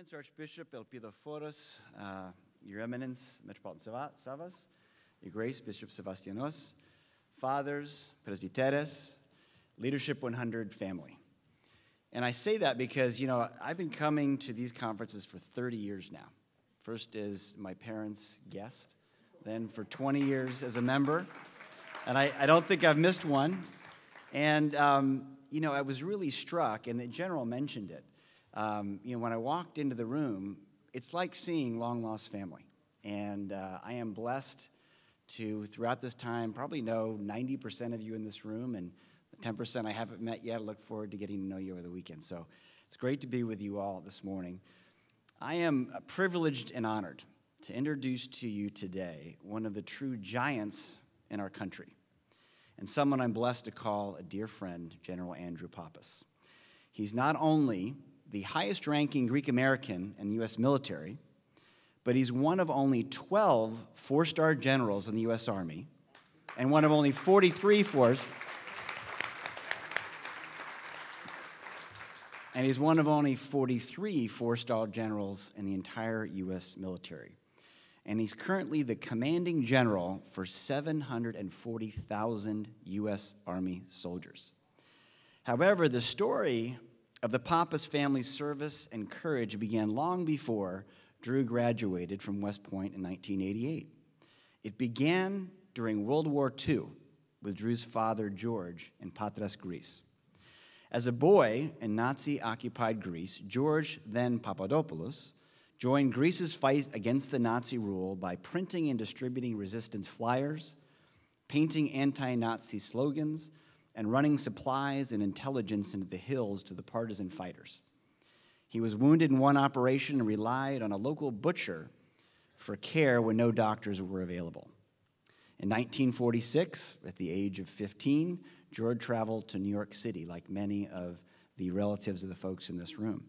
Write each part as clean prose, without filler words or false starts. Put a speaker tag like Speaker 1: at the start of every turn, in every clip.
Speaker 1: Eminence Archbishop Elpidoforos, Your Eminence Metropolitan Savas, Your Grace Bishop Sebastianos, Fathers, Presbyteres, Leadership 100 family. And I say that because, I've been coming to these conferences for 30 years now. First as my parents' guest, then for 20 years as a member. And I don't think I've missed one. And, I was really struck, and the general mentioned it. When I walked into the room, it's like seeing long-lost family. And I am blessed to, throughout this time, probably know 90% of you in this room, and the 10% I haven't met yet. I look forward to getting to know you over the weekend. So it's great to be with you all this morning. I am privileged and honored to introduce to you today one of the true giants in our country, and someone I'm blessed to call a dear friend, General Andrew Poppas. He's not only the highest-ranking Greek American in the U.S. military, but he's one of only 12 four-star generals in the U.S. Army, and one of only 43 and he's one of only 43 four-star generals in the entire U.S. military. And he's currently the commanding general for 740,000 U.S. Army soldiers. However, the story of the Poppas family's service and courage began long before Drew graduated from West Point in 1988. It began during World War II with Drew's father, George, in Patras, Greece. As a boy in Nazi-occupied Greece, George, then Papadopoulos, joined Greece's fight against the Nazi rule by printing and distributing resistance flyers, painting anti-Nazi slogans, and running supplies and intelligence into the hills to the partisan fighters. He was wounded in one operation and relied on a local butcher for care when no doctors were available. In 1946, at the age of 15, George traveled to New York City, like many of the relatives of the folks in this room.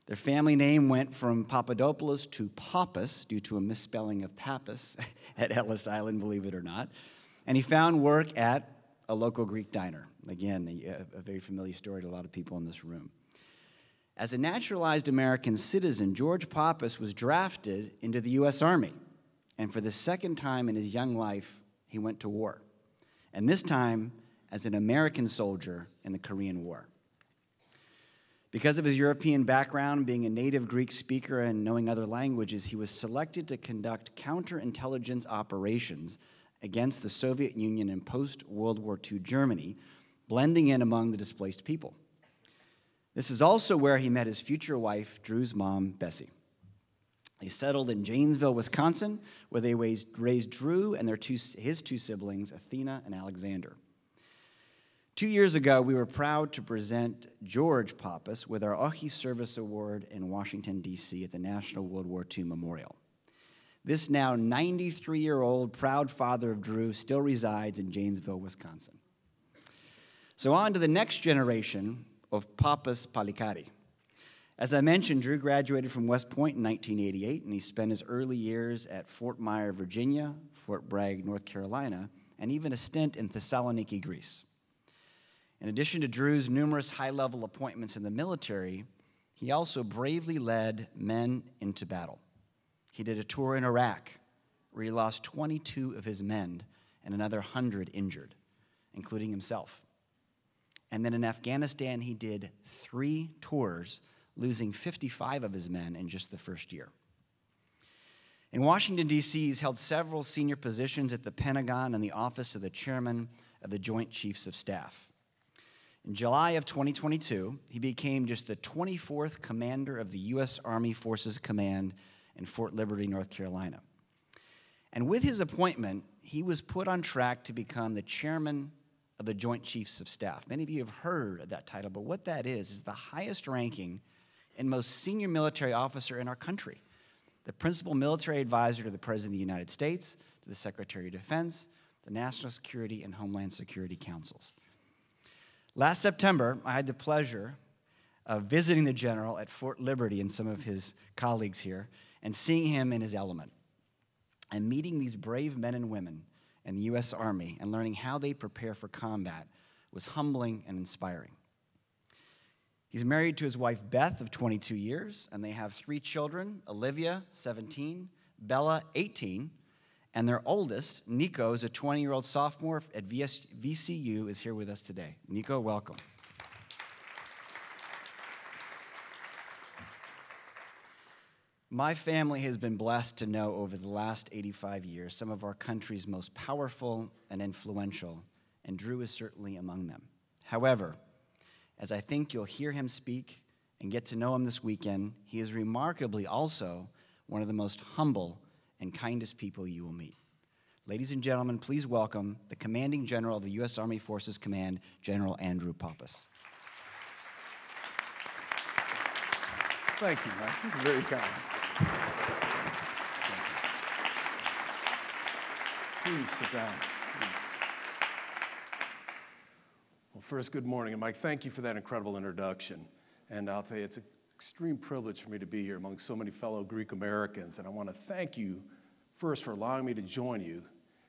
Speaker 1: Their family name went from Papadopoulos to Poppas due to a misspelling of Pappas at Ellis Island, believe it or not. And he found work at a local Greek diner. Again, a very familiar story to a lot of people in this room. As a naturalized American citizen, George Poppas was drafted into the U.S. Army. And for the second time in his young life, he went to war. And this time as an American soldier in the Korean War. Because of his European background, being a native Greek speaker and knowing other languages, he was selected to conduct counterintelligence operations against the Soviet Union in post-World War II Germany, blending in among the displaced people. This is also where he met his future wife, Drew's mom, Bessie. They settled in Janesville, Wisconsin, where they raised Drew and his two siblings, Athena and Alexander. 2 years ago, we were proud to present George Poppas with our Ohi Service Award in Washington, D.C. at the National World War II Memorial. This now 93-year-old proud father of Drew still resides in Janesville, Wisconsin. So on to the next generation of Poppas Palikari. As I mentioned, Drew graduated from West Point in 1988, and he spent his early years at Fort Myer, Virginia, Fort Bragg, North Carolina, and even a stint in Thessaloniki, Greece. In addition to Drew's numerous high-level appointments in the military, he also bravely led men into battle. He did a tour in Iraq, where he lost 22 of his men and another 100 injured, including himself. And then in Afghanistan, he did 3 tours, losing 55 of his men in just the first year. In Washington, D.C., he's held several senior positions at the Pentagon and the office of the chairman of the Joint Chiefs of Staff. In July of 2022, he became just the 24th commander of the U.S. Army Forces Command in Fort Liberty, North Carolina. And with his appointment, he was put on track to become the chairman of the Joint Chiefs of Staff. Many of you have heard of that title, but what that is the highest ranking and most senior military officer in our country. The principal military advisor to the President of the United States, to the Secretary of Defense, the National Security and Homeland Security Councils. Last September, I had the pleasure of visiting the general at Fort Liberty and some of his colleagues here and seeing him in his element and meeting these brave men and women in the U.S. Army and learning how they prepare for combat was humbling and inspiring. He's married to his wife, Beth, of 22 years, and they have 3 children, Olivia, 17, Bella, 18, and their oldest, Nico, is a 20-year-old sophomore at VCU, is here with us today. Nico, welcome. My family has been blessed to know over the last 85 years some of our country's most powerful and influential, and Drew is certainly among them. However, as I think you'll hear him speak and get to know him this weekend, he is remarkably also one of the most humble and kindest people you will meet. Ladies and gentlemen, please welcome the Commanding General of the U.S. Army Forces Command, General Andrew Poppas.
Speaker 2: Thank you, Mike. You're very kind. Please sit down. Please. Well, first, good morning. And Mike, thank you for that incredible introduction. And I'll tell you, it's an extreme privilege for me to be here among so many fellow Greek Americans. And I want to thank you first for allowing me to join you,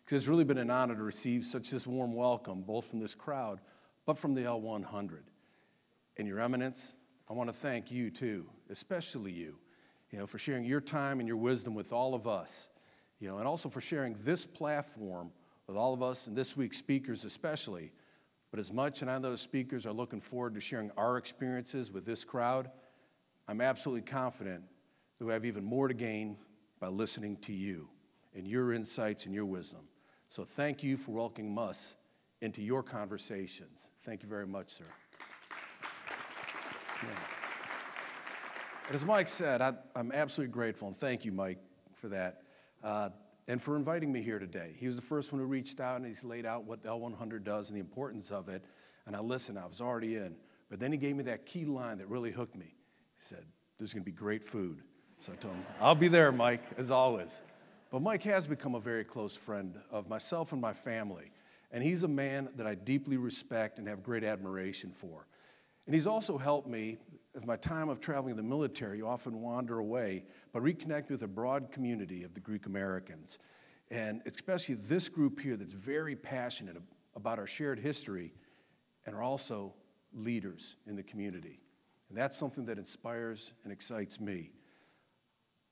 Speaker 2: because it's really been an honor to receive such this warm welcome, both from this crowd, but from the L100. And Your Eminence, I want to thank you too, especially you, for sharing your time and your wisdom with all of us, and also for sharing this platform with all of us and this week's speakers especially. But as much, and I know those speakers are looking forward to sharing our experiences with this crowd, I'm absolutely confident that we have even more to gain by listening to you and your insights and your wisdom. So thank you for welcoming us into your conversations. Thank you very much, sir. Yeah. And as Mike said, I'm absolutely grateful, and thank you, Mike, for that, and for inviting me here today. He was the first one who reached out, and he's laid out what L100 does and the importance of it, and I listened. I was already in. But then he gave me that key line that really hooked me. He said, there's going to be great food. So I told him, I'll be there, Mike, as always. But Mike has become a very close friend of myself and my family, and he's a man that I deeply respect and have great admiration for. And he's also helped me, as my time of traveling in the military, you often wander away, but reconnect with a broad community of the Greek Americans. And especially this group here that's very passionate about our shared history and are also leaders in the community. And that's something that inspires and excites me.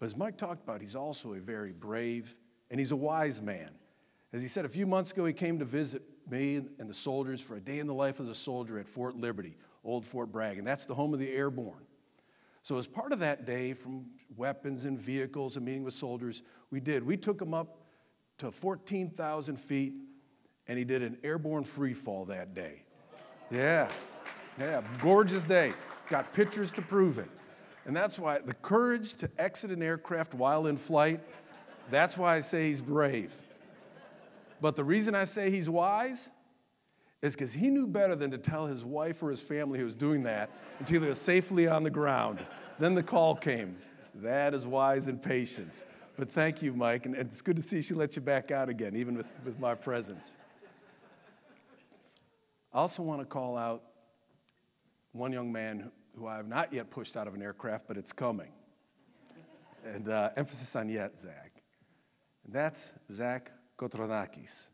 Speaker 2: But as Mike talked about, he's also a very brave and he's a wise man. As he said, a few months ago, he came to visit me and the soldiers for a day in the life as a soldier at Fort Liberty, Old Fort Bragg, and that's the home of the airborne. So as part of that day, from weapons and vehicles and meeting with soldiers, we took him up to 14,000 feet, and he did an airborne free fall that day. Yeah, gorgeous day. Got pictures to prove it. And that's why the courage to exit an aircraft while in flight, that's why I say he's brave. But the reason I say he's wise is because he knew better than to tell his wife or his family he was doing that until he was safely on the ground. Then the call came. That is wise and patience. But thank you, Mike, and it's good to see she let you back out again, even with my presence. I also want to call out one young man who I have not yet pushed out of an aircraft, but it's coming. And emphasis on yet, Zach. And that's Zach Kotronakis.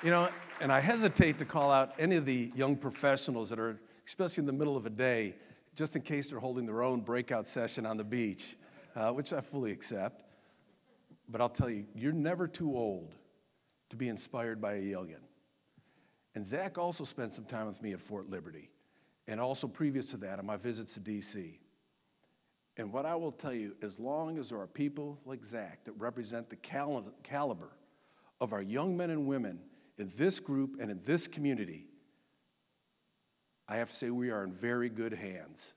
Speaker 2: And I hesitate to call out any of the young professionals that are, especially in the middle of a day, just in case they're holding their own breakout session on the beach, which I fully accept. But I'll tell you, you're never too old to be inspired by a youngin'. And Zach also spent some time with me at Fort Liberty, and also previous to that on my visits to D.C. And what I will tell you, as long as there are people like Zach that represent the caliber of our young men and women in this group and in this community, I have to say we are in very good hands.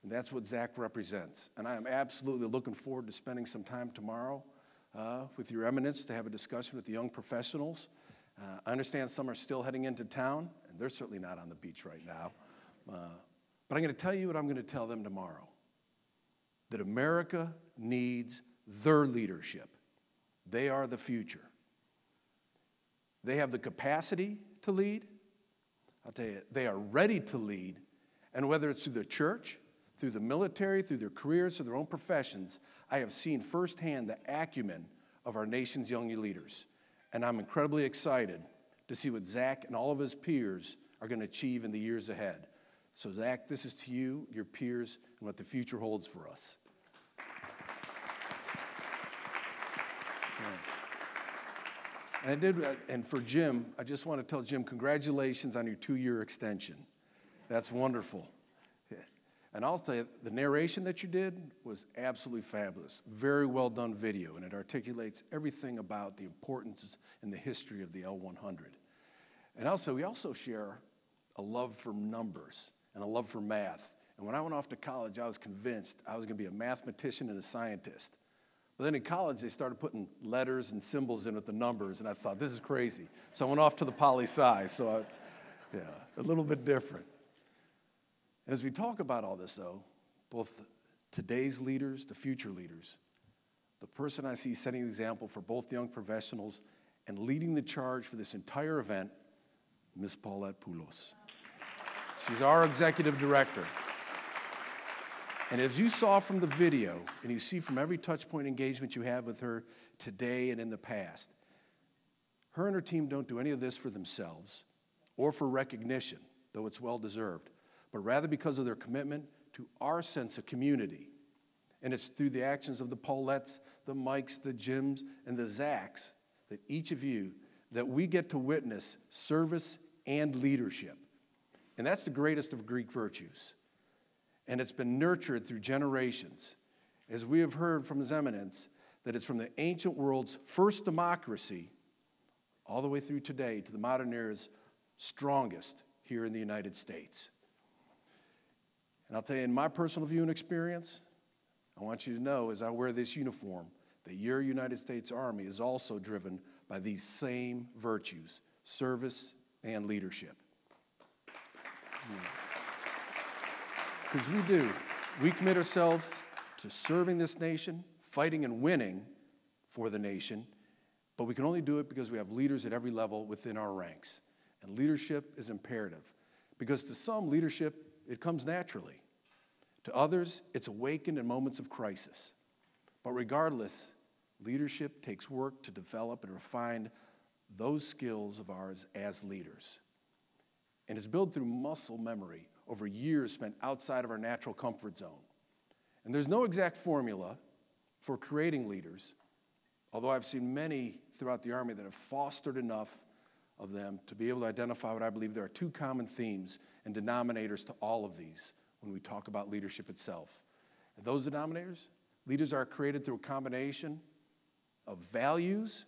Speaker 2: And that's what Zach represents. And I am absolutely looking forward to spending some time tomorrow with Your Eminence to have a discussion with the young professionals. I understand some are still heading into town, and they're certainly not on the beach right now. But I'm going to tell you what I'm going to tell them tomorrow. That America needs their leadership. They are the future. They have the capacity to lead. I'll tell you, they are ready to lead. And whether it's through the church, through the military, through their careers, through their own professions, I have seen firsthand the acumen of our nation's young leaders. And I'm incredibly excited to see what Zach and all of his peers are going to achieve in the years ahead. So Zach, this is to you, your peers, and what the future holds for us. And for Jim, I just want to tell Jim, congratulations on your 2-year extension. That's wonderful. And I'll tell you, the narration that you did was absolutely fabulous. Very well done video, and it articulates everything about the importance and the history of the L100. And also, we also share a love for numbers and a love for math. And when I went off to college, I was convinced I was going to be a mathematician and a scientist. But then in college, they started putting letters and symbols in with the numbers, and I thought, this is crazy. So I went off to the poli-sci, a little bit different. And as we talk about all this, though, both today's leaders, the future leaders, the person I see setting the example for both young professionals and leading the charge for this entire event, Ms. Paulette Poulos. She's our executive director. And as you saw from the video, and you see from every touch point engagement you have with her today and in the past, her and her team don't do any of this for themselves or for recognition, though it's well-deserved, but rather because of their commitment to our sense of community. And it's through the actions of the Paulettes, the Mikes, the Jims, and the Zachs, that each of you, that we get to witness service and leadership. And that's the greatest of Greek virtues. And it's been nurtured through generations. As we have heard from His Eminence, that it's from the ancient world's first democracy all the way through today to the modern era's strongest here in the United States. And I'll tell you, in my personal view and experience, I want you to know as I wear this uniform that your United States Army is also driven by these same virtues, service and leadership. Because we do. We commit ourselves to serving this nation, fighting and winning for the nation, but we can only do it because we have leaders at every level within our ranks. And leadership is imperative, because to some, leadership, it comes naturally. To others, it's awakened in moments of crisis. But regardless, leadership takes work to develop and refine those skills of ours as leaders. And it's built through muscle memory over years spent outside of our natural comfort zone. And there's no exact formula for creating leaders, although I've seen many throughout the Army that have fostered enough of them to be able to identify what I believe there are 2 common themes and denominators to all of these when we talk about leadership itself. And those denominators, leaders are created through a combination of values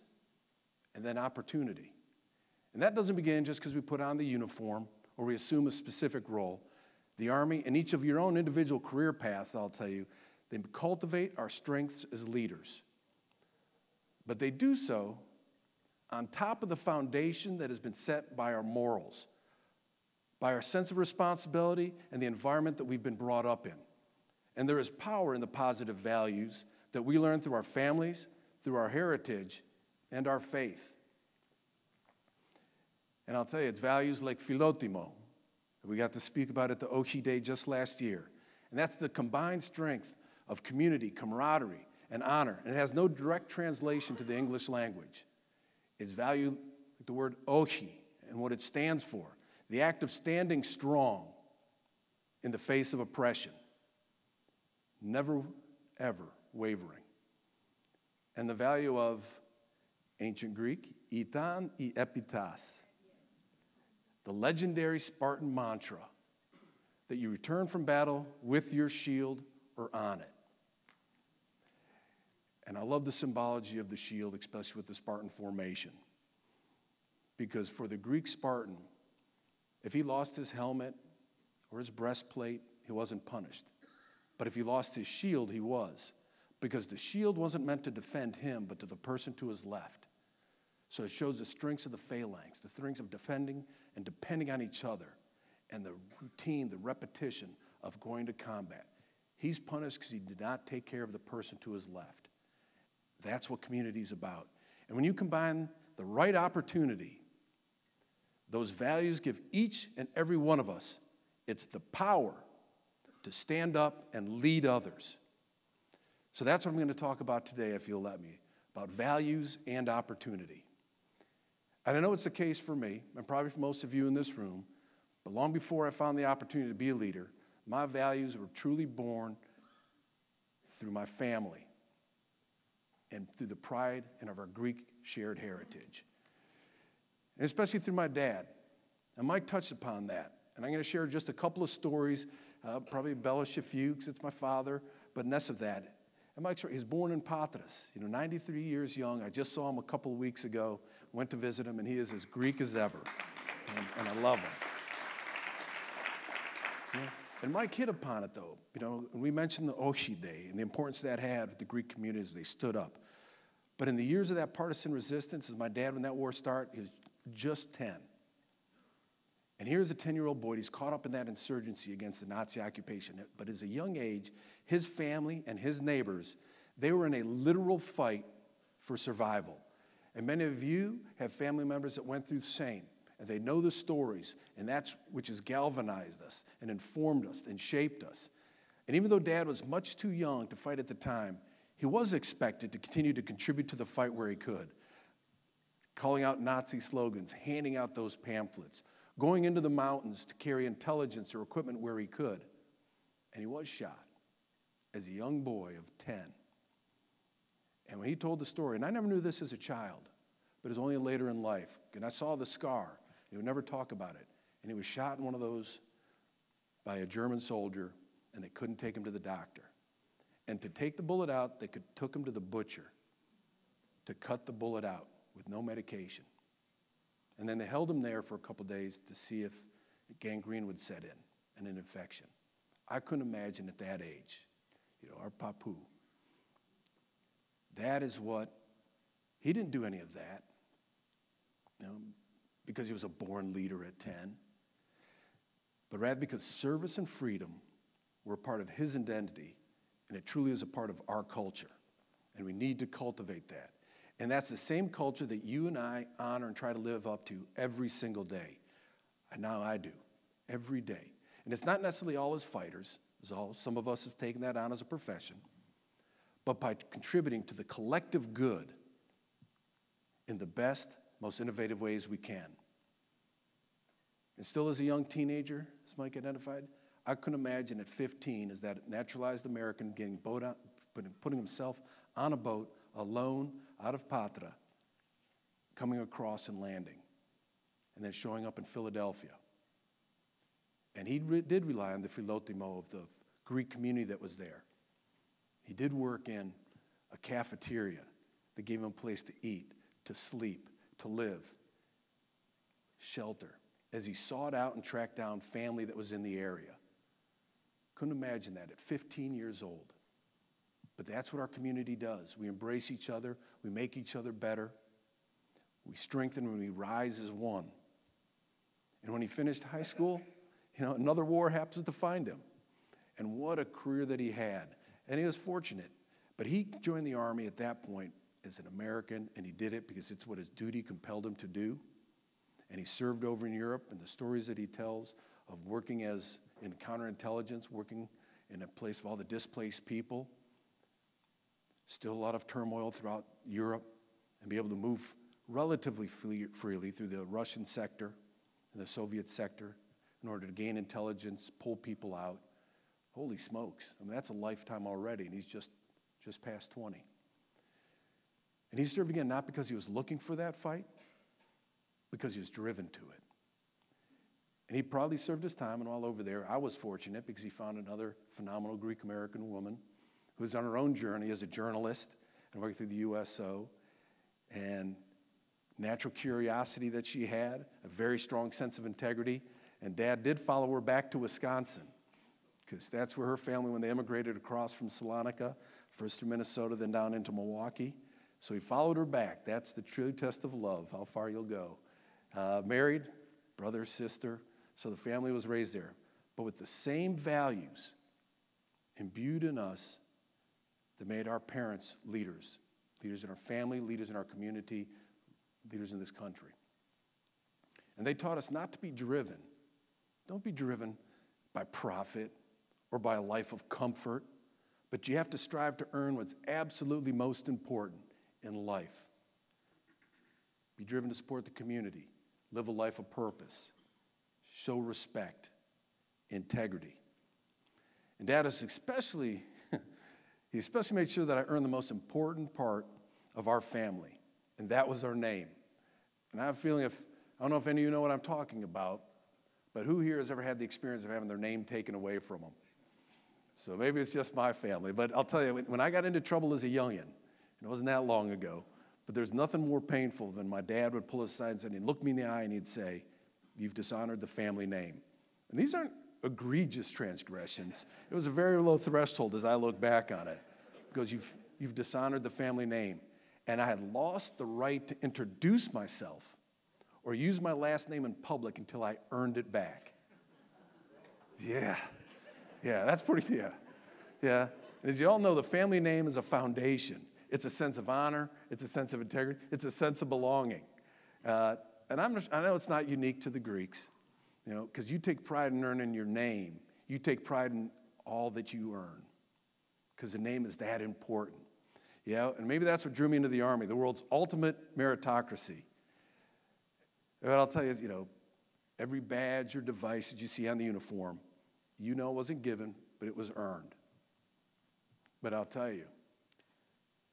Speaker 2: and then opportunity. And that doesn't begin just because we put on the uniform or we assume a specific role. The Army and each of your own individual career paths, I'll tell you, they cultivate our strengths as leaders. But they do so on top of the foundation that has been set by our morals, by our sense of responsibility and the environment that we've been brought up in. And there is power in the positive values that we learn through our families, through our heritage, and our faith. And I'll tell you, it's values like philotimo that we got to speak about at the Oki Day just last year. And that's the combined strength of community, camaraderie, and honor. And it has no direct translation to the English language. It's valued like the word ochi and what it stands for, the act of standing strong in the face of oppression, never, ever wavering. And the value of ancient Greek, itan I epitas, the legendary Spartan mantra that you return from battle with your shield or on it. And I love the symbology of the shield, especially with the Spartan formation. Because for the Greek Spartan, if he lost his helmet or his breastplate, he wasn't punished. But if he lost his shield, he was. Because the shield wasn't meant to defend him, but to the person to his left. So it shows the strengths of the phalanx, the strengths of defending and depending on each other, and the routine, the repetition of going to combat. He's punished because he did not take care of the person to his left. That's what community is about. And when you combine the right opportunity, those values give each and every one of us, it's the power to stand up and lead others. So that's what I'm going to talk about today, if you'll let me, about values and opportunity. And I know it's the case for me, and probably for most of you in this room, But long before I found the opportunity to be a leader, my values were truly born through my family and through the pride and of our Greek shared heritage. And especially through my dad. And Mike touched upon that. And I'm going to share just a couple of stories, probably embellish a few because it's my father, but less of that. And Mike's right, he's born in Poppas, 93 years young. I just saw him a couple of weeks ago, went to visit him, and he is as Greek as ever. And I love him. Yeah. And Mike hit upon it, though. And we mentioned the Oshi Day and the importance that had with the Greek community as they stood up. But in the years of that partisan resistance, as my dad, when that war started, he was just 10. And here's a 10-year-old boy. He's caught up in that insurgency against the Nazi occupation. But at a young age, his family and his neighbors, they were in a literal fight for survival. And many of you have family members that went through the same. And they know the stories. And that's which has galvanized us and informed us and shaped us. And even though Dad was much too young to fight at the time, he was expected to continue to contribute to the fight where he could. Calling out Nazi slogans, handing out those pamphlets, going into the mountains to carry intelligence or equipment where he could. And he was shot as a young boy of 10. And when he told the story, and I never knew this as a child, but it was only later in life, and I saw the scar, he would never talk about it. And he was shot in one of those by a German soldier, and they couldn't take him to the doctor. And to take the bullet out, they took him to the butcher to cut the bullet out with no medication. And then they held him there for a couple days to see if gangrene would set in and an infection. I couldn't imagine at that age, our papu. That is what, he didn't do any of that, because he was a born leader at 10, but rather because service and freedom were a part of his identity, and it truly is a part of our culture, and we need to cultivate that. And that's the same culture that you and I honor and try to live up to every single day. And now I do, every day. And it's not necessarily all as fighters, some of us have taken that on as a profession, but by contributing to the collective good in the best, most innovative ways we can. And still as a young teenager, as Mike identified, I couldn't imagine at 15 as that naturalized American putting himself on a boat alone out of Patra, coming across and landing, and then showing up in Philadelphia. And he did rely on the philotimo of the Greek community that was there. He did work in a cafeteria that gave him a place to eat, to sleep, to live, shelter, as he sought out and tracked down family that was in the area. Couldn't imagine that at 15 years old. But that's what our community does. We embrace each other. We make each other better. We strengthen when we rise as one. And when he finished high school, another war happens to find him. And what a career that he had. And he was fortunate. But he joined the Army at that point as an American, and he did it because it's what his duty compelled him to do. And he served over in Europe, and the stories that he tells of working in counterintelligence, working in a place of all the displaced people, still a lot of turmoil throughout Europe, and be able to move relatively freely through the Russian sector and the Soviet sector in order to gain intelligence, pull people out. Holy smokes. That's a lifetime already, and he's just past 20. And he served again not because he was looking for that fight, because he was driven to it. And he proudly served his time, and while over there, I was fortunate because he found another phenomenal Greek-American woman who was on her own journey as a journalist and working through the USO, and natural curiosity that she had, a very strong sense of integrity, and Dad did follow her back to Wisconsin, because that's where her family, when they immigrated across from Salonika, first through Minnesota, then down into Milwaukee. So he followed her back. That's the true test of love, how far you'll go. Married, brother, sister, so the family was raised there. But with the same values imbued in us that made our parents leaders in our family, leaders in our community, leaders in this country. And they taught us not to be driven. Don't be driven by profit or by a life of comfort, but you have to strive to earn what's absolutely most important in life. Be driven to support the community, live a life of purpose, show respect, integrity. And Dad is he especially made sure that I earned the most important part of our family, and that was our name. And I have a feeling I don't know if any of you know what I'm talking about, but who here has ever had the experience of having their name taken away from them? So maybe it's just my family, but I'll tell you, when I got into trouble as a youngin', and it wasn't that long ago, but there's nothing more painful than my dad would pull us aside and he'd look me in the eye and he'd say, "You've dishonored the family name." And these aren't egregious transgressions. It was a very low threshold as I look back on it. Because you've dishonored the family name. And I had lost the right to introduce myself or use my last name in public until I earned it back. Yeah, that's pretty, yeah. And as you all know, the family name is a foundation. It's a sense of honor. It's a sense of integrity. It's a sense of belonging. And I know it's not unique to the Greeks, because you take pride in earning your name. You take pride in all that you earn, because the name is that important. And maybe that's what drew me into the Army, the world's ultimate meritocracy. And what I'll tell you is, every badge or device that you see on the uniform, it wasn't given, but it was earned. But I'll tell you,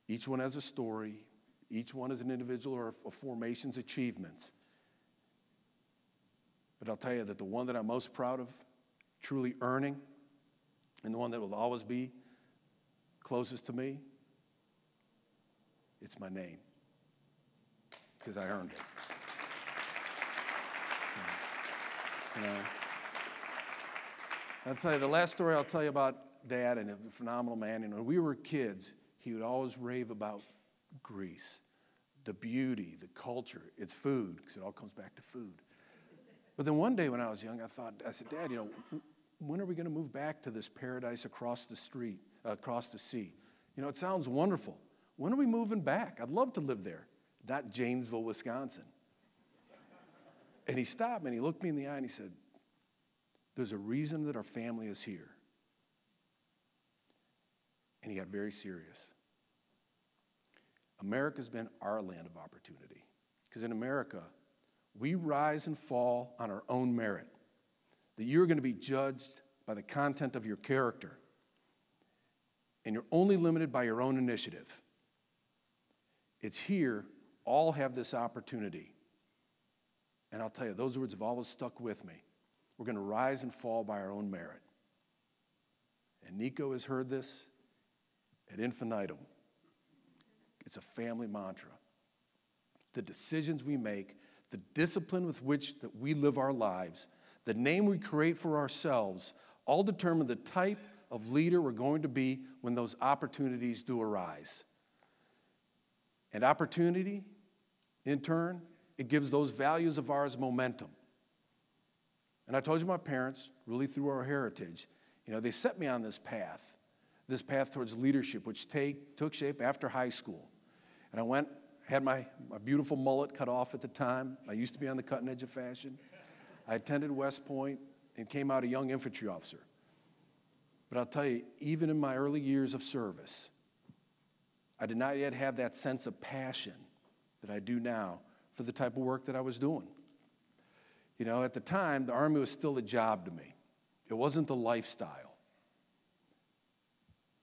Speaker 2: each one has a story. Each one is an individual or a formation's achievements. But I'll tell you that the one that I'm most proud of, truly earning, and the one that will always be closest to me, it's my name, because I earned it. I'll tell you, the last story I'll tell you about Dad, and a phenomenal man. When we were kids, he would always rave about Greece, the beauty, the culture, its food, because it all comes back to food. But then one day when I was young, I said, "Dad, when are we going to move back to this paradise across the sea? It sounds wonderful. When are we moving back? I'd love to live there, not Janesville, Wisconsin." And he stopped me and he looked me in the eye and he said, "There's a reason that our family is here." And he got very serious. America's been our land of opportunity, because in America, we rise and fall on our own merit, that you're going to be judged by the content of your character, and you're only limited by your own initiative. It's here, all have this opportunity. And I'll tell you, those words have always stuck with me. We're going to rise and fall by our own merit. And Nico has heard this ad infinitum. It's a family mantra. The decisions we make, the discipline with which that we live our lives, the name we create for ourselves, all determine the type of leader we're going to be when those opportunities do arise. And opportunity, in turn, it gives those values of ours momentum. And I told you my parents, really through our heritage, they set me on this path towards leadership, which took shape after high school. And I had my beautiful mullet cut off at the time. I used to be on the cutting edge of fashion. I attended West Point and came out a young infantry officer. But I'll tell you, even in my early years of service, I did not yet have that sense of passion that I do now for the type of work that I was doing. At the time, the Army was still a job to me. It wasn't the lifestyle.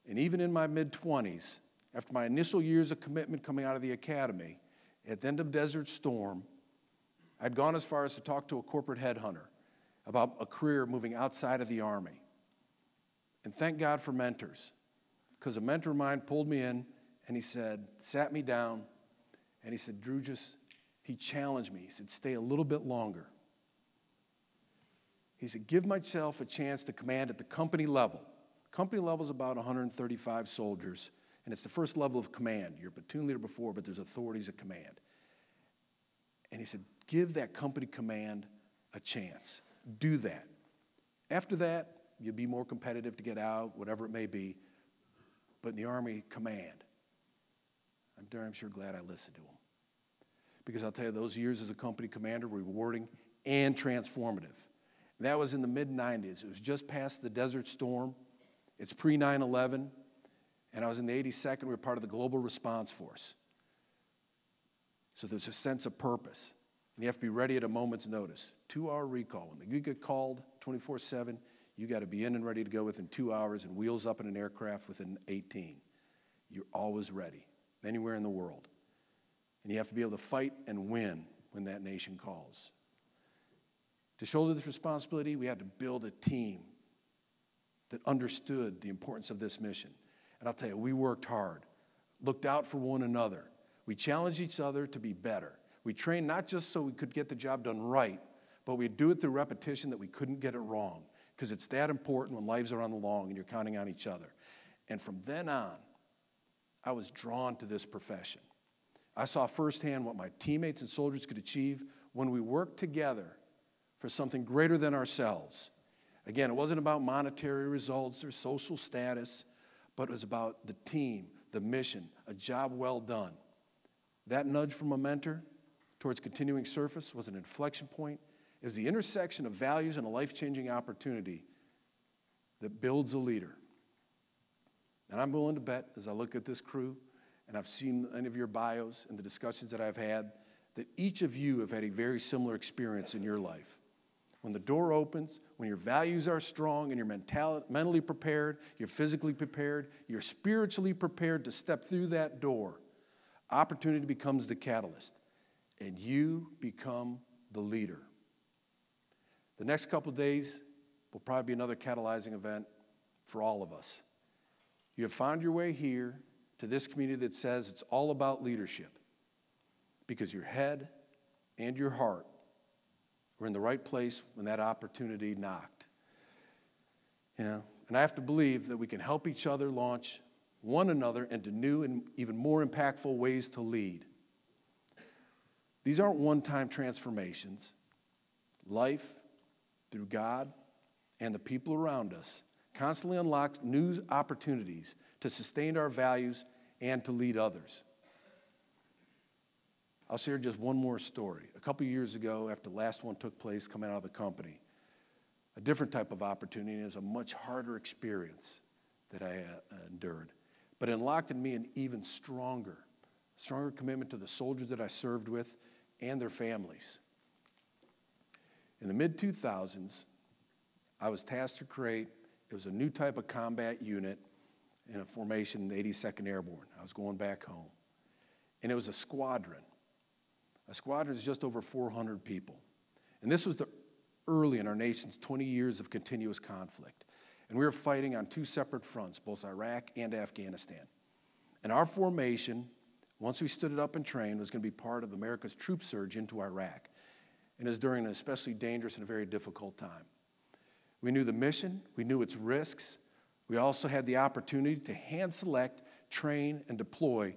Speaker 2: And even in my mid-20s, after my initial years of commitment coming out of the academy, at the end of Desert Storm, I'd gone as far as to talk to a corporate headhunter about a career moving outside of the Army. And thank God for mentors, because a mentor of mine pulled me in and he sat me down, and he said, "Drew, he challenged me. He said, stay a little bit longer. He said, give myself a chance to command at the company level. Company level is about 135 soldiers, and it's the first level of command. You're a platoon leader before, but there's authorities of command." And he said, give that company command a chance. Do that. After that, you'll be more competitive to get out, whatever it may be. But in the Army, command. I'm darn sure glad I listened to him. Because I'll tell you, those years as a company commander were rewarding and transformative. And that was in the mid-90s. It was just past the Desert Storm. It's pre-9/11. And I was in the 82nd. We were part of the Global Response Force. So there's a sense of purpose. And you have to be ready at a moment's notice. 2-hour recall. When you get called 24/7, you got to be in and ready to go within 2 hours and wheels up in an aircraft within 18. You're always ready, anywhere in the world. And you have to be able to fight and win when that nation calls. To shoulder this responsibility, we had to build a team that understood the importance of this mission. And I'll tell you, we worked hard, looked out for one another. We challenged each other to be better. We trained not just so we could get the job done right, but we'd do it through repetition that we couldn't get it wrong, because it's that important when lives are on the long and you're counting on each other. And from then on, I was drawn to this profession. I saw firsthand what my teammates and soldiers could achieve when we worked together for something greater than ourselves. Again, it wasn't about monetary results or social status, but it was about the team, the mission, a job well done. That nudge from a mentor towards continuing service was an inflection point. It was the intersection of values and a life-changing opportunity that builds a leader. And I'm willing to bet, as I look at this crew, and I've seen any of your bios and the discussions that I've had, that each of you have had a very similar experience in your life. When the door opens, when your values are strong and you're mentally prepared, you're physically prepared, you're spiritually prepared to step through that door, opportunity becomes the catalyst, and you become the leader. The next couple of days will probably be another catalyzing event for all of us. You have found your way here to this community that says it's all about leadership, because your head and your heart were in the right place when that opportunity knocked. And I have to believe that we can help each other launch one another into new and even more impactful ways to lead. These aren't one-time transformations. Life, through God and the people around us, constantly unlocks new opportunities to sustain our values and to lead others. I'll share just one more story. A couple years ago, after the last one took place coming out of the company, a different type of opportunity, and it was a much harder experience that I endured. But it unlocked in me an even stronger commitment to the soldiers that I served with and their families. In the mid-2000s, I was tasked to create, it was a new type of combat unit in a formation, the 82nd Airborne. I was going back home. And it was a squadron. A squadron is just over 400 people. And this was early in our nation's 20 years of continuous conflict. And we were fighting on two separate fronts, both Iraq and Afghanistan. And our formation, once we stood it up and trained, was going to be part of America's troop surge into Iraq. And it was during an especially dangerous and a very difficult time. We knew the mission, we knew its risks. We also had the opportunity to hand select, train, and deploy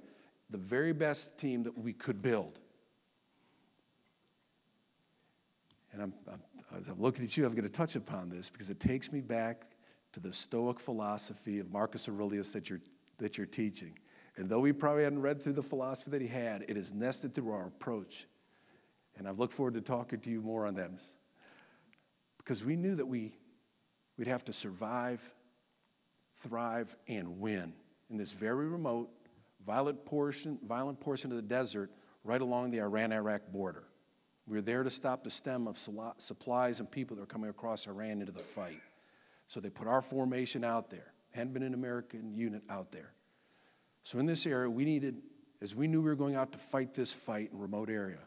Speaker 2: the very best team that we could build. And as I'm looking at you, I'm going to touch upon this because it takes me back to the Stoic philosophy of Marcus Aurelius that you're teaching. And though we probably hadn't read through the philosophy that he had, it is nested through our approach. And I look forward to talking to you more on that. Because we knew that we'd have to survive, thrive, and win in this very remote, violent portion of the desert right along the Iran-Iraq border. We were there to stop the stem of supplies and people that were coming across Iran into the fight. So they put our formation out there. Hadn't been an American unit out there. So in this area, we needed, as we knew we were going out to fight this fight in a remote area,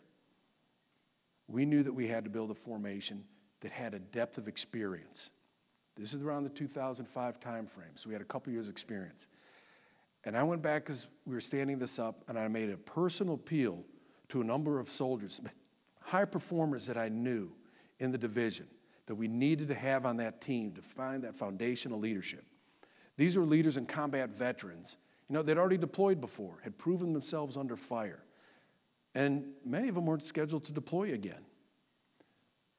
Speaker 2: we knew that we had to build a formation that had a depth of experience. This is around the 2005 time frame, so we had a couple years' experience. And I went back as we were standing this up, and I made a personal appeal to a number of soldiers, high performers that I knew in the division, that we needed to have on that team to find that foundational leadership. These were leaders and combat veterans. You know, they'd already deployed before, had proven themselves under fire. And many of them weren't scheduled to deploy again.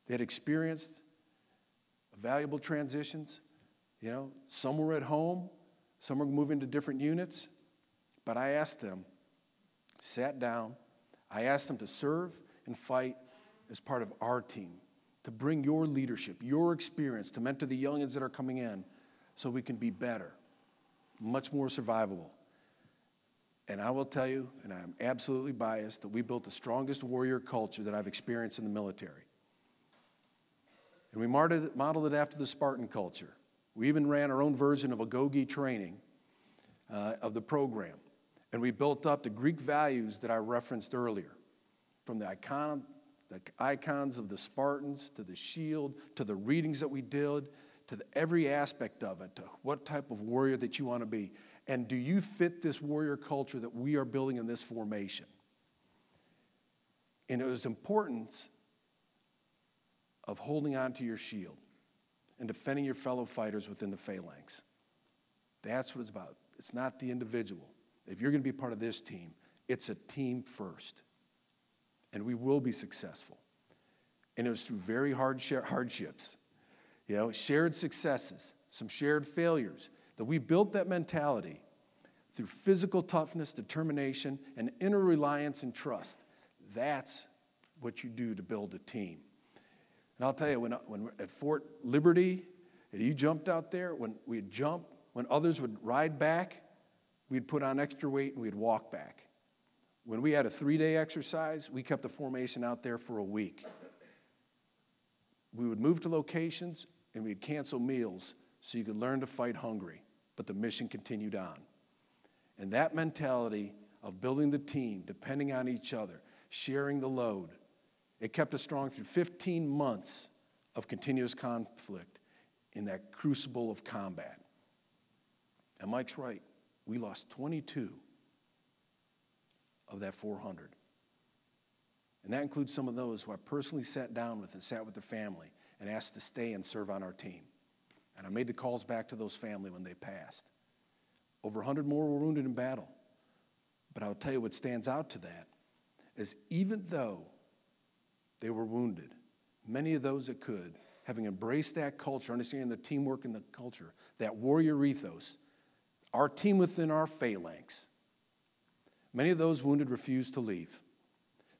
Speaker 2: They had experienced valuable transitions. You know, some were at home, some were moving to different units. But I asked them, sat down, I asked them to serve and fight as part of our team, to bring your leadership, your experience, to mentor the youngins that are coming in so we can be better, much more survivable. And I will tell you, and I'm absolutely biased, that we built the strongest warrior culture that I've experienced in the military. And we modeled it after the Spartan culture. We even ran our own version of a Gogi training of the program. And we built up the Greek values that I referenced earlier, from the icons of the Spartans, to the shield, to the readings that we did, to every aspect of it, to what type of warrior that you want to be. And do you fit this warrior culture that we are building in this formation? And it was importance of holding on to your shield and defending your fellow fighters within the phalanx. That's what it's about. It's not the individual. If you're going to be part of this team, it's a team first. And we will be successful. And it was through very hardships, shared successes, some shared failures, that we built that mentality through physical toughness, determination, and inner reliance and trust. That's what you do to build a team. And I'll tell you, when at Fort Liberty, and you jumped out there, when we'd jump, when others would ride back, we'd put on extra weight and we'd walk back. When we had a 3-day exercise, we kept the formation out there for a week. We would move to locations and we'd cancel meals so you could learn to fight hungry, but the mission continued on. And that mentality of building the team, depending on each other, sharing the load, it kept us strong through 15 months of continuous conflict in that crucible of combat. And Mike's right. We lost 22 of that 400. And that includes some of those who I personally sat down with and sat with their family and asked to stay and serve on our team. And I made the calls back to those family when they passed. Over 100 more were wounded in battle. But I'll tell you what stands out to that is even though they were wounded, many of those that could, having embraced that culture, understanding the teamwork and the culture, that warrior ethos, our team within our phalanx, many of those wounded refused to leave.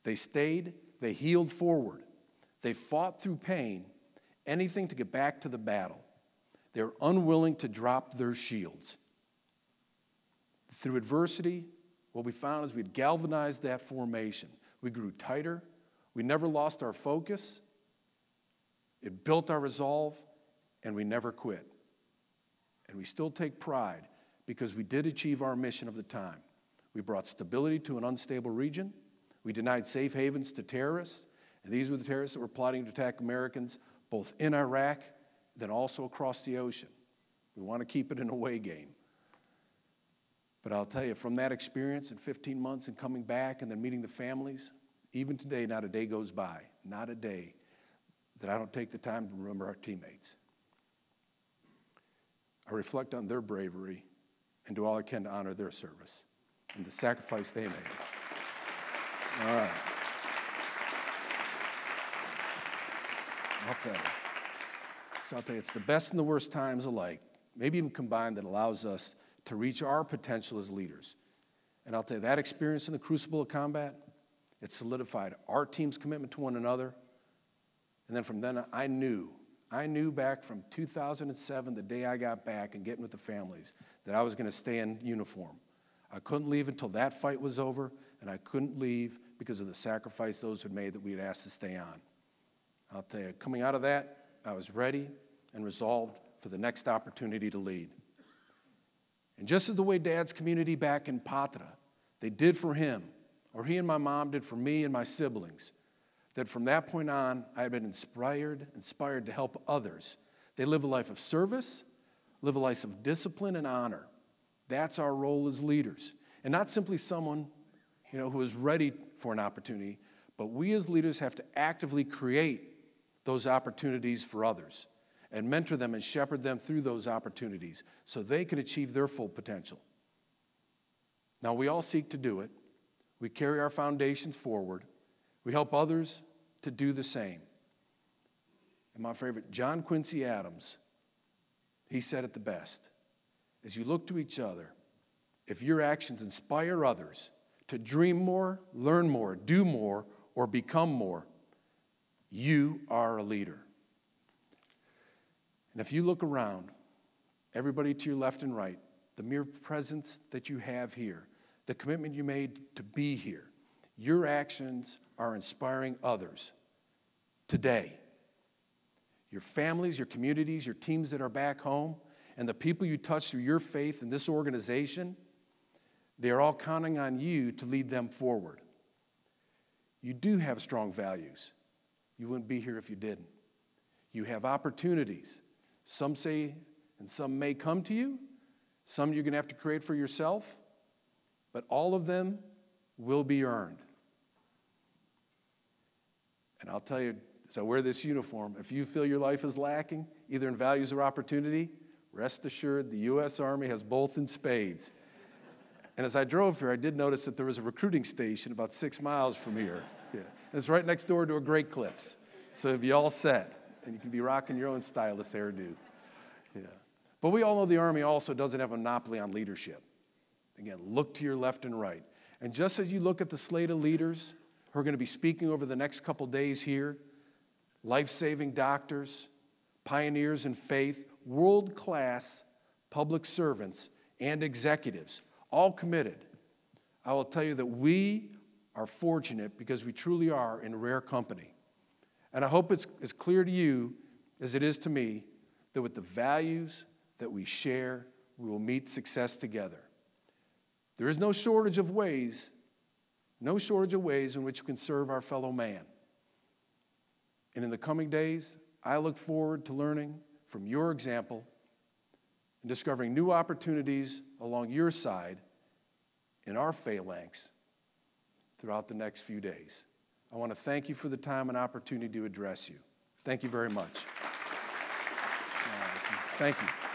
Speaker 2: They stayed, they healed forward. They fought through pain, anything to get back to the battle. They were unwilling to drop their shields. Through adversity, what we found is we'd galvanized that formation. We grew tighter. We never lost our focus. It built our resolve, and we never quit. And we still take pride because we did achieve our mission of the time. We brought stability to an unstable region. We denied safe havens to terrorists, and these were the terrorists that were plotting to attack Americans both in Iraq, then also across the ocean. We want to keep it an away game. But I'll tell you, from that experience in 15 months and coming back and then meeting the families, even today, not a day goes by, not a day that I don't take the time to remember our teammates. I reflect on their bravery and do all I can to honor their service and the sacrifice they made. All right. I'll tell you, it's the best and the worst times alike, maybe even combined, that allows us to reach our potential as leaders. And I'll tell you, that experience in the crucible of combat, it solidified our team's commitment to one another. And then from then, I knew back from 2007, the day I got back and getting with the families, that I was going to stay in uniform. I couldn't leave until that fight was over, and I couldn't leave because of the sacrifice those had made that we had asked to stay on. I'll tell you, coming out of that, I was ready and resolved for the next opportunity to lead. And just as the way Dad's community back in Patra, they did for him, or he and my mom did for me and my siblings, that from that point on, I had been inspired to help others. They live a life of service, live a life of discipline and honor. That's our role as leaders. And not simply someone, who is ready for an opportunity, but we as leaders have to actively create those opportunities for others and mentor them and shepherd them through those opportunities so they can achieve their full potential. Now, we all seek to do it. We carry our foundations forward. We help others to do the same. And my favorite, John Quincy Adams, he said it the best. As you look to each other, if your actions inspire others to dream more, learn more, do more, or become more, you are a leader. And if you look around, everybody to your left and right, the mere presence that you have here, the commitment you made to be here. Your actions are inspiring others today. Your families, your communities, your teams that are back home, and the people you touch through your faith in this organization, they are all counting on you to lead them forward. You do have strong values. You wouldn't be here if you didn't. You have opportunities. Some say, and some may come to you. Some you're going to have to create for yourself. But all of them will be earned. And I'll tell you, as I wear this uniform, if you feel your life is lacking, either in values or opportunity, rest assured the U.S. Army has both in spades. And as I drove here, I did notice that there was a recruiting station about 6 miles from here. Yeah. And it's right next door to a Great Clips. So it'll be all set. And you can be rocking your own stylist hairdo. Yeah. But we all know the Army also doesn't have a monopoly on leadership. Again, look to your left and right. And just as you look at the slate of leaders who are going to be speaking over the next couple days here, life-saving doctors, pioneers in faith, world-class public servants, and executives, all committed, I will tell you that we are fortunate because we truly are in rare company. And I hope it's as clear to you as it is to me that with the values that we share, we will meet success together. There is no shortage of ways in which we can serve our fellow man. And in the coming days, I look forward to learning from your example and discovering new opportunities along your side in our phalanx throughout the next few days. I want to thank you for the time and opportunity to address you. Thank you very much. Thank you.